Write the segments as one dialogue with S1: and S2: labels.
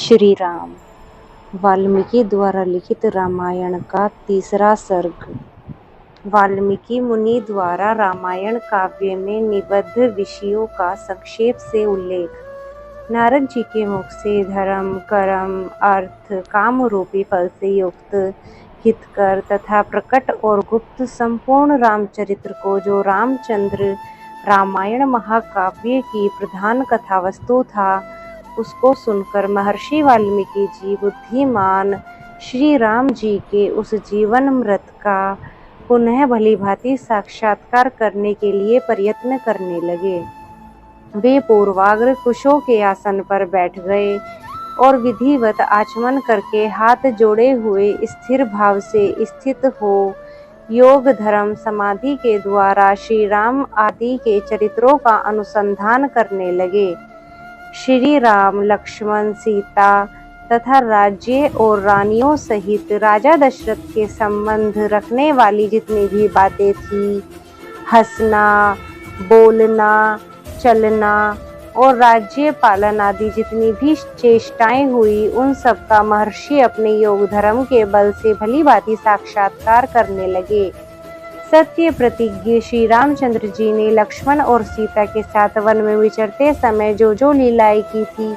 S1: श्री राम। वाल्मीकि द्वारा लिखित रामायण का तीसरा सर्ग। वाल्मीकि मुनि द्वारा रामायण काव्य में निबद्ध विषयों का संक्षेप से उल्लेख। नारद जी के मुख से धर्म, कर्म, अर्थ, काम रूपी फल से युक्त हितकर तथा प्रकट और गुप्त संपूर्ण रामचरित्र को, जो रामचंद्र रामायण महाकाव्य की प्रधान कथा वस्तु था, उसको सुनकर महर्षि वाल्मीकि जी बुद्धिमान श्री राम जी के उस जीवनमृत का पुनः भलीभांति साक्षात्कार करने के लिए प्रयत्न करने लगे। वे पूर्वाग्र कुशों के आसन पर बैठ गए और विधिवत आचमन करके हाथ जोड़े हुए स्थिर भाव से स्थित हो योग, धर्म, समाधि के द्वारा श्री राम आदि के चरित्रों का अनुसंधान करने लगे। श्री राम, लक्ष्मण, सीता तथा राज्य और रानियों सहित राजा दशरथ के संबंध रखने वाली जितनी भी बातें थी, हंसना, बोलना, चलना और राज्य पालन आदि जितनी भी चेष्टाएं हुई, उन सब का महर्षि अपने योग धर्म के बल से भलीभांति साक्षात्कार करने लगे। सत्य प्रतिज्ञ श्री रामचंद्र जी ने लक्ष्मण और सीता के साथ वन में विचरते समय जो जो लीलाएं की थी,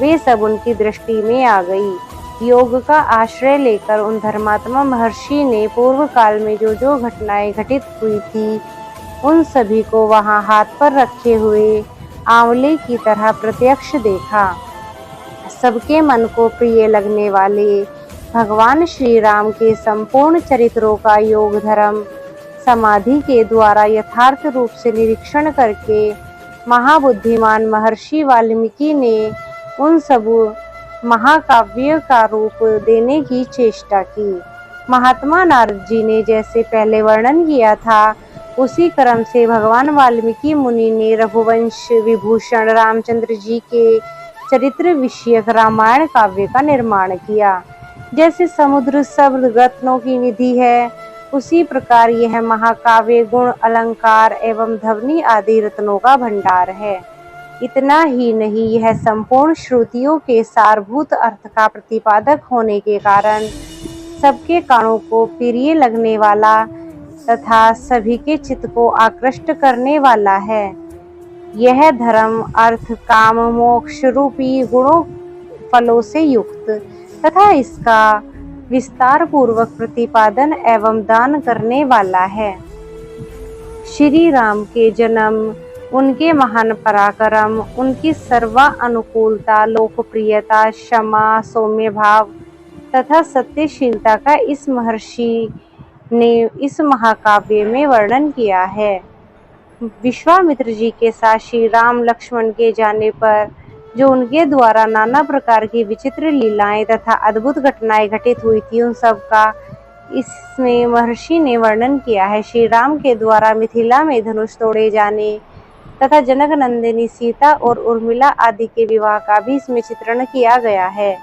S1: वे सब उनकी दृष्टि में आ गई। योग का आश्रय लेकर उन धर्मात्मा महर्षि ने पूर्व काल में जो जो घटनाएं घटित हुई थी, उन सभी को वहां हाथ पर रखे हुए आंवले की तरह प्रत्यक्ष देखा। सबके मन को प्रिय लगने वाले भगवान श्री राम के संपूर्ण चरित्रों का योग, धर्म, समाधि के द्वारा यथार्थ रूप से निरीक्षण करके महाबुद्धिमान महर्षि वाल्मीकि ने उन सब महाकाव्य का रूप देने की चेष्टा की। महात्मा नारद जी ने जैसे पहले वर्णन किया था, उसी क्रम से भगवान वाल्मीकि मुनि ने रघुवंश विभूषण रामचंद्र जी के चरित्र विषयक रामायण काव्य का निर्माण किया। जैसे समुद्र सब रत्नों की निधि है, उसी प्रकार यह महाकाव्य गुण, अलंकार एवं ध्वनि आदि रत्नों का भंडार है। इतना ही नहीं, यह संपूर्ण श्रुतियों के सारभूत अर्थ का प्रतिपादक होने के कारण सबके कानों को प्रिय लगने वाला तथा सभी के चित्त को आकृष्ट करने वाला है। यह धर्म, अर्थ, काम, मोक्ष रूपी गुणों फलों से युक्त तथा इसका विस्तार पूर्वक प्रतिपादन एवं दान करने वाला है। श्री राम के जन्म, उनके महान पराक्रम, उनकी सर्वा अनुकूलता, लोकप्रियता, क्षमा, सौम्य भाव तथा सत्यशीलता का इस महर्षि ने इस महाकाव्य में वर्णन किया है। विश्वामित्र जी के साथ श्री राम, लक्ष्मण के जाने पर जो उनके द्वारा नाना प्रकार की विचित्र लीलाएं तथा अद्भुत घटनाएं घटित हुई थी, उन सब का इसमें महर्षि ने वर्णन किया है। श्री राम के द्वारा मिथिला में धनुष तोड़े जाने तथा जनक नंदिनी सीता और उर्मिला आदि के विवाह का भी इसमें चित्रण किया गया है।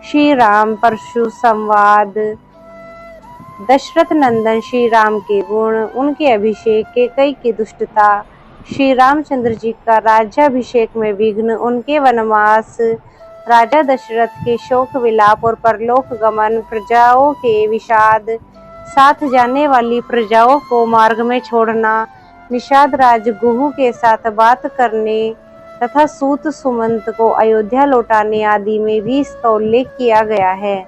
S1: श्री राम परशु संवाद, दशरथ नंदन श्री राम के गुण, उनके अभिषेक, कैकेयी की दुष्टता, श्री रामचंद्र जी का राज्याभिषेक में विघ्न, उनके वनवास, राजा दशरथ के शोक विलाप और परलोक गमन, प्रजाओं के विषाद, साथ जाने वाली प्रजाओं को मार्ग में छोड़ना, निषाद राज गुहू के साथ बात करने तथा सूत सुमंत को अयोध्या लौटाने आदि में भी इसका उल्लेख किया गया है।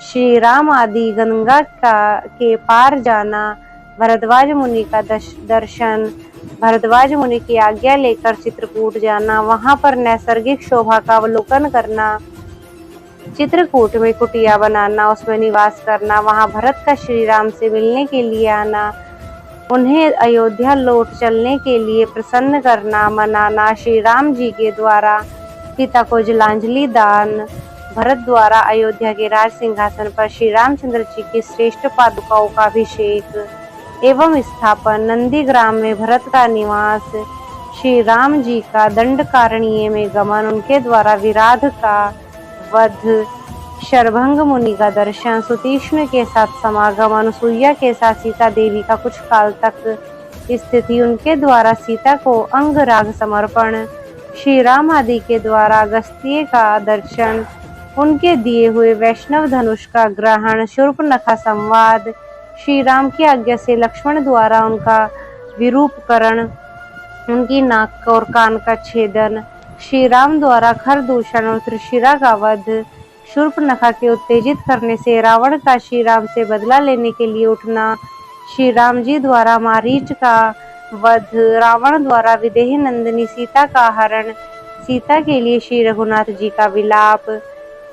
S1: श्री राम आदि गंगा के पार जाना, भरद्वाज मुनि का दर्शन, भरद्वाज मुनि की आज्ञा लेकर चित्रकूट जाना, वहां पर नैसर्गिक शोभा का अवलोकन करना, चित्रकूट में कुटिया बनाना, उसमें निवास करना, वहां भरत का श्री राम से मिलने के लिए आना, उन्हें अयोध्या लौट चलने के लिए प्रसन्न करना, मनाना, श्री राम जी के द्वारा पिता को जलांजलि दान, भरत द्वारा अयोध्या के राज सिंहासन पर श्री रामचंद्र जी की श्रेष्ठ पादुकाओं का अभिषेक एवं स्थापन, नंदीग्राम में भरत का निवास, श्री राम जी का दंडकारण्य में गमन, उनके द्वारा विराध का वध, शरभंग मुनि का दर्शन, सुतीक्ष्ण के साथ समागम, अनुसुईया के साथ सीता देवी का कुछ काल तक स्थिति, उनके द्वारा सीता को अंगराग समर्पण, श्री राम आदि के द्वारा अगस्त्य का दर्शन, उनके दिए हुए वैष्णव धनुष का ग्रहण, शूर्पणखा संवाद, श्री राम की आज्ञा से लक्ष्मण द्वारा उनका विरूपकरण, उनकी नाक और कान का छेदन, श्री राम द्वारा खरदूषण और त्रिशिरा का वध, शूर्पणखा के उत्तेजित करने से रावण का श्री राम से बदला लेने के लिए उठना, श्री राम जी द्वारा मारीच का वध, रावण द्वारा विदेही नंदिनी सीता का हरण, सीता के लिए श्री रघुनाथ जी का विलाप,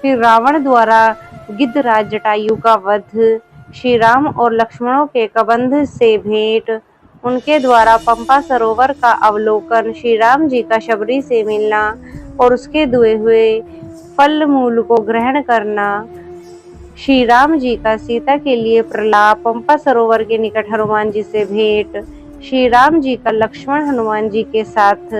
S1: फिर रावण द्वारा गिद्धराज जटायु का वध, श्री राम और लक्ष्मणों के कबंध से भेंट, उनके द्वारा पंपा सरोवर का अवलोकन, श्री राम जी का शबरी से मिलना और उसके दुए हुए फल मूल को ग्रहण करना, श्री राम जी का सीता के लिए प्रलाप, पंपा सरोवर के निकट हनुमान जी से भेंट, श्री राम जी का लक्ष्मण हनुमान जी के साथ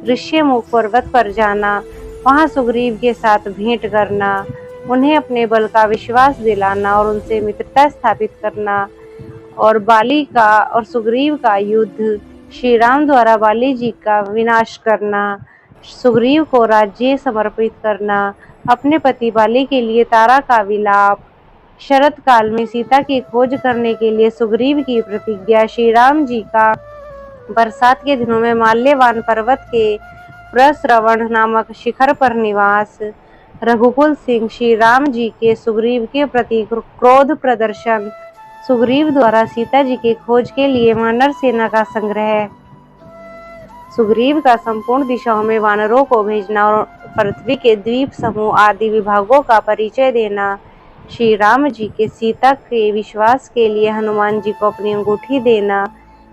S1: ऋष्यमुख पर्वत पर जाना, वहां सुग्रीव के साथ भेंट करना, उन्हें अपने बल का विश्वास दिलाना और उनसे मित्रता स्थापित करना, और बाली का और सुग्रीव का युद्ध, श्री राम द्वारा बाली जी का विनाश करना, सुग्रीव को राज्य समर्पित करना, अपने पति बाली के लिए तारा का विलाप, शरत काल में सीता की खोज करने के लिए सुग्रीव की प्रतिज्ञा, श्री राम जी का बरसात के दिनों में माल्यवान पर्वत के प्रश्रवण नामक शिखर पर निवास, रघुकुल सिंह, श्री राम जी के सुग्रीव के प्रति क्रोध प्रदर्शन, सुग्रीव द्वारा सीता जी की खोज के लिए वानर सेना का संग्रह, सुग्रीव का संपूर्ण दिशाओं में वानरों को भेजना और पृथ्वी के द्वीप समूह आदि विभागों का परिचय देना, श्री राम जी के सीता के विश्वास के लिए हनुमान जी को अपनी अंगूठी देना,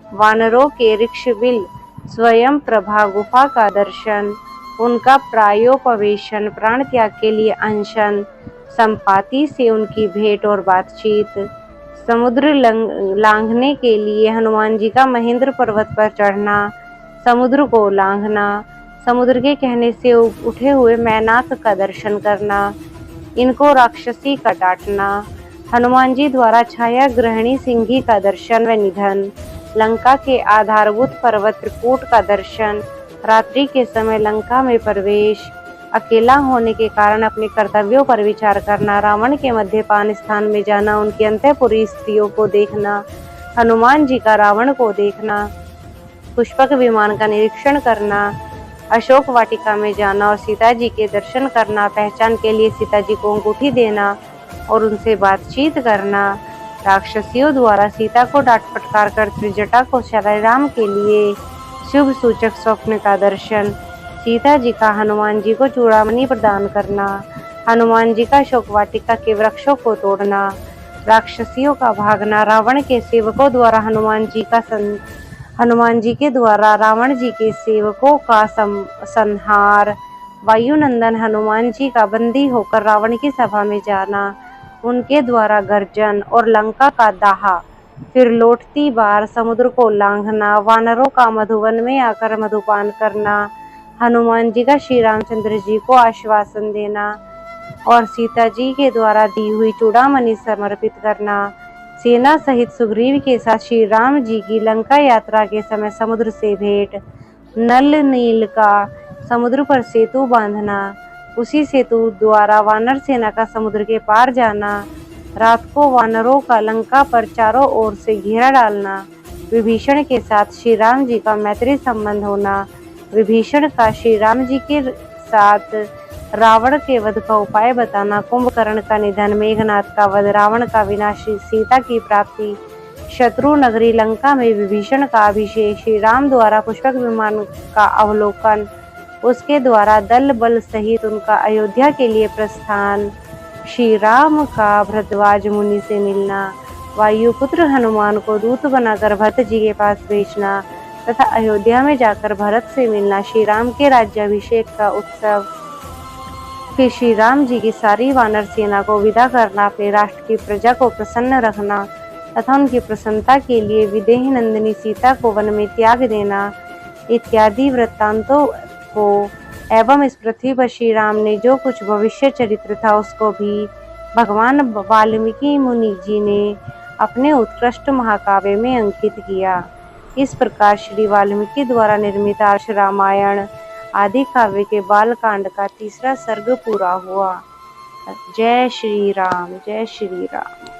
S1: वानरों के ऋक्षबिल स्वयं प्रभा गुफा का दर्शन, उनका प्रायोपवेशन, प्राण त्याग के लिए अनशन, संपाति से उनकी भेंट और बातचीत, समुद्र लांघने के लिए हनुमान जी का महेंद्र पर्वत पर चढ़ना, समुद्र को लांघना, समुद्र के कहने से उठे हुए मैनाक का दर्शन करना, इनको राक्षसी का डांटना, हनुमान जी द्वारा छाया ग्रहणी सिंही का दर्शन व निधन, लंका के आधारभूत पर्वत त्रिकूट का दर्शन, रात्रि के समय लंका में प्रवेश, अकेला होने के कारण अपने कर्तव्यों पर विचार करना, रावण के मध्यपान स्थान में जाना, उनकी अंतःपुरी स्त्रियों को देखना, हनुमान जी का रावण को देखना, पुष्पक विमान का निरीक्षण करना, अशोक वाटिका में जाना और सीता जी के दर्शन करना, पहचान के लिए सीता जी को अंगूठी देना और उनसे बातचीत करना, राक्षसियों द्वारा सीता को डांट फटकार कर त्रिजटा को श्री राम के लिए शुभ सूचक स्वप्न का दर्शन, सीता जी का हनुमान जी को चूड़ामणि प्रदान करना, हनुमान जी का अशोक वाटिका के वृक्षों को तोड़ना, राक्षसियों का भागना, रावण के सेवकों द्वारा हनुमान जी के द्वारा रावण जी के सेवकों का संहार, वायुनंदन हनुमान जी का बंदी होकर रावण की सभा में जाना, उनके द्वारा गर्जन और लंका का दाह, फिर लौटती बार समुद्र को लांघना, वानरों का मधुवन में आकर मधुपान करना, हनुमान जी का श्री रामचंद्र जी को आश्वासन देना और सीता जी के द्वारा दी हुई चूड़ामणि समर्पित करना, सेना सहित सुग्रीव के साथ श्री राम जी की लंका यात्रा के समय समुद्र से भेंट, नल नील का समुद्र पर सेतु बांधना, उसी सेतु द्वारा वानर सेना का समुद्र के पार जाना, रात को वानरों का लंका पर चारों ओर से घेरा डालना, विभीषण के साथ श्री राम जी का मैत्री संबंध होना, विभीषण का श्री राम जी के साथ रावण के वध का उपाय बताना, कुंभकर्ण का निधन, मेघनाथ का वध, रावण का विनाश, सीता की प्राप्ति, शत्रु नगरी लंका में विभीषण का अभिषेक, श्री राम द्वारा पुष्पक विमान का अवलोकन, उसके द्वारा दल बल सहित उनका अयोध्या के लिए प्रस्थान, श्री राम का भरद्वाज मुनि से मिलना, वायुपुत्र हनुमान को दूत बनाकर भरत जी के पास भेजना तथा अयोध्या में जाकर भरत से मिलना, श्री राम के राज्याभिषेक का उत्सव, फिर श्री राम जी की सारी वानर सेना को विदा करना, अपने राष्ट्र की प्रजा को प्रसन्न रखना तथा उनकी प्रसन्नता के लिए विदेही नंदिनी सीता को वन में त्याग देना इत्यादि वृत्तांतों को एवं इस पृथ्वी पर श्री राम ने जो कुछ भविष्य चरित्र था उसको भी भगवान वाल्मीकि मुनि जी ने अपने उत्कृष्ट महाकाव्य में अंकित किया। इस प्रकार श्री वाल्मीकि द्वारा निर्मित आर्ष रामायण आदि काव्य के बाल कांड का तीसरा सर्ग पूरा हुआ। जय श्री राम, जय श्री राम।